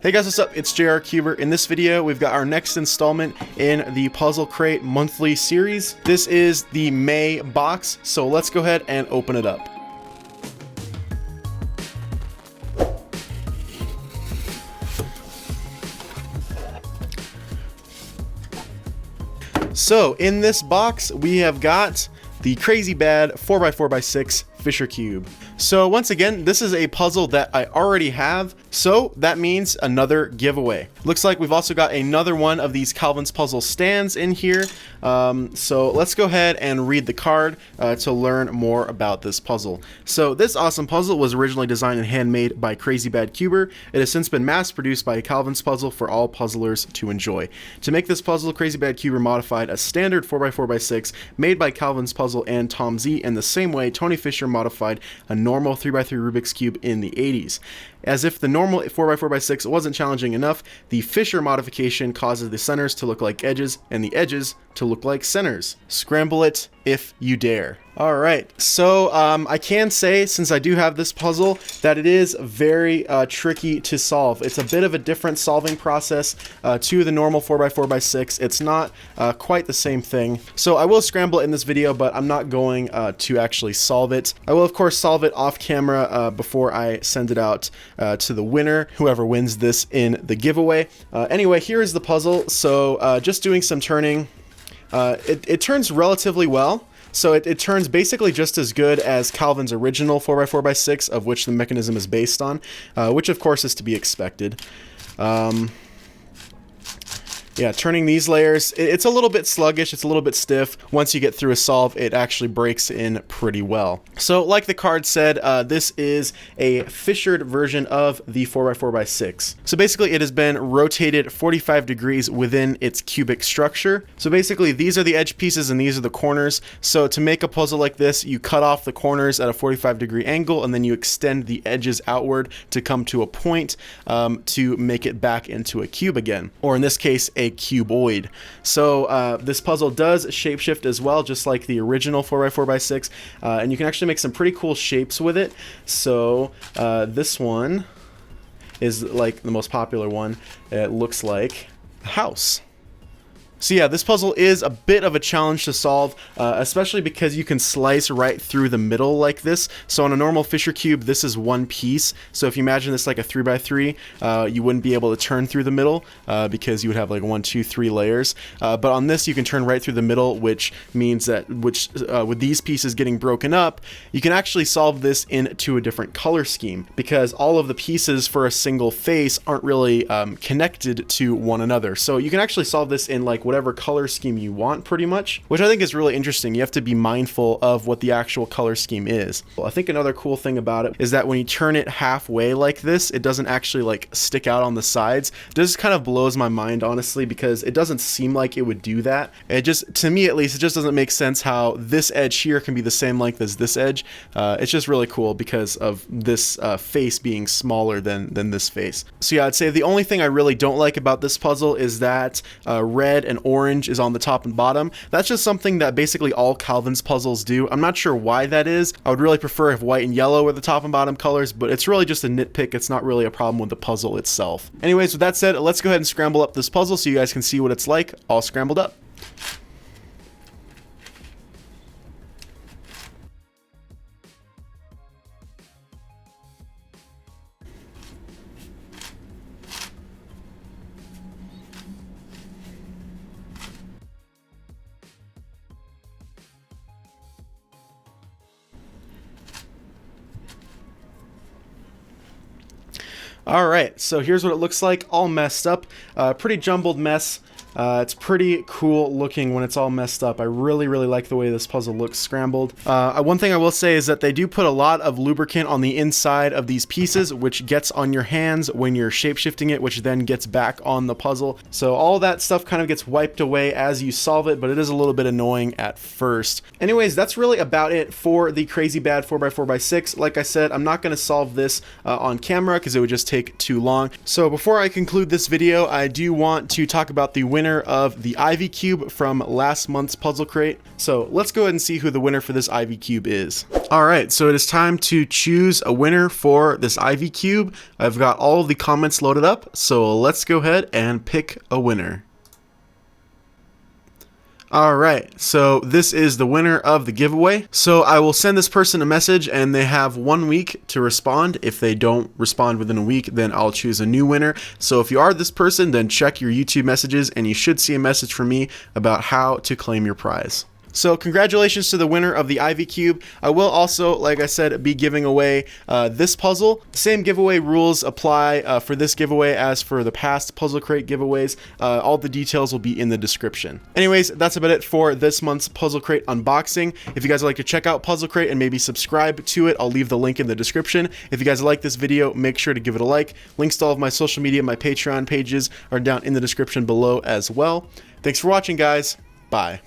Hey guys, what's up? It's JR Cuber. In this video, we've got our next installment in the Puzzlecrate monthly series. This is the May box, so let's go ahead and open it up. So in this box, we have got the crazy bad 4x4x6 Fisher Cube. So once again, this is a puzzle that I already have, so that means another giveaway. Looks like we've also got another one of these Calvin's Puzzle stands in here. So let's go ahead and read the card to learn more about this puzzle. So this awesome puzzle was originally designed and handmade by Crazy Bad Cuber. It has since been mass produced by Calvin's Puzzle for all puzzlers to enjoy. To make this puzzle, Crazy Bad Cuber modified a standard 4x4x6 made by Calvin's Puzzle and Tom Z in the same way Tony Fisher modified a normal 3x3 Rubik's Cube in the 80s. As if the normal 4x4x6 wasn't challenging enough, the Fisher modification causes the centers to look like edges and the edges to look like centers. Scramble it if you dare. Alright, so I can say, since I do have this puzzle, that it is very tricky to solve. It's a bit of a different solving process to the normal 4x4x6. It's not quite the same thing. So I will scramble it in this video, but I'm not going to actually solve it. I will, of course, solve it off camera before I send it out to the winner, whoever wins this in the giveaway. Anyway, here is the puzzle. So just doing some turning. It turns relatively well. So it turns basically just as good as Calvin's original 4x4x6, of which the mechanism is based on, which of course is to be expected. Yeah, turning these layers, it's a little bit sluggish, it's a little bit stiff. Once you get through a solve, it actually breaks in pretty well. So like the card said, this is a fissured version of the 4x4x6. So basically it has been rotated 45 degrees within its cubic structure. So basically these are the edge pieces and these are the corners. So to make a puzzle like this, you cut off the corners at a 45-degree angle and then you extend the edges outward to come to a point to make it back into a cube again. Or in this case, a cuboid. So this puzzle does shapeshift as well, just like the original 4x4x6, and you can actually make some pretty cool shapes with it. So this one is like the most popular one. It looks like a house. So yeah, this puzzle is a bit of a challenge to solve, especially because you can slice right through the middle like this. So on a normal Fisher Cube, this is one piece. So if you imagine this like a 3x3, you wouldn't be able to turn through the middle because you would have like 1, 2, 3 layers. But on this, you can turn right through the middle, which means that with these pieces getting broken up, you can actually solve this into a different color scheme because all of the pieces for a single face aren't really connected to one another. So you can actually solve this in like whatever color scheme you want, pretty much, which I think is really interesting. You have to be mindful of what the actual color scheme is. Well, I think another cool thing about it is that when you turn it halfway like this, it doesn't actually like stick out on the sides. This kind of blows my mind, honestly, because it doesn't seem like it would do that. It just, to me at least, it just doesn't make sense how this edge here can be the same length as this edge. It's just really cool because of this face being smaller than this face. So yeah, I'd say the only thing I really don't like about this puzzle is that red and orange is on the top and bottom. That's just something that basically all Calvin's puzzles do. I'm not sure why that is. I would really prefer if white and yellow were the top and bottom colors, but it's really just a nitpick. It's not really a problem with the puzzle itself. Anyways, with that said, let's go ahead and scramble up this puzzle so you guys can see what it's like all scrambled up. Alright, so here's what it looks like, all messed up. Pretty jumbled mess. It's pretty cool looking when it's all messed up. I really like the way this puzzle looks scrambled. One thing I will say is that they do put a lot of lubricant on the inside of these pieces, which gets on your hands when you're shapeshifting it, which then gets back on the puzzle. So all that stuff kind of gets wiped away as you solve it, but it is a little bit annoying at first. Anyways, that's really about it for the Crazy Bad 4x4x6. Like I said, I'm not going to solve this on camera because it would just take too long. So before I conclude this video, I do want to talk about the winner of the Ivy Cube from last month's Puzzlecrate. So let's go ahead and see who the winner for this Ivy Cube is. Alright, so it is time to choose a winner for this Ivy Cube. I've got all of the comments loaded up, so let's go ahead and pick a winner. Alright, so this is the winner of the giveaway. So I will send this person a message and they have 1 week to respond. If they don't respond within a week, then I'll choose a new winner. So if you are this person, then check your YouTube messages and you should see a message from me about how to claim your prize. So congratulations to the winner of the Ivy Cube. I will also, like I said, be giving away this puzzle. Same giveaway rules apply for this giveaway as for the past Puzzlcrate giveaways. All the details will be in the description. Anyways, that's about it for this month's Puzzlcrate unboxing. If you guys would like to check out Puzzlcrate and maybe subscribe to it, I'll leave the link in the description. If you guys like this video, make sure to give it a like. Links to all of my social media, my Patreon pages are down in the description below as well. Thanks for watching, guys. Bye.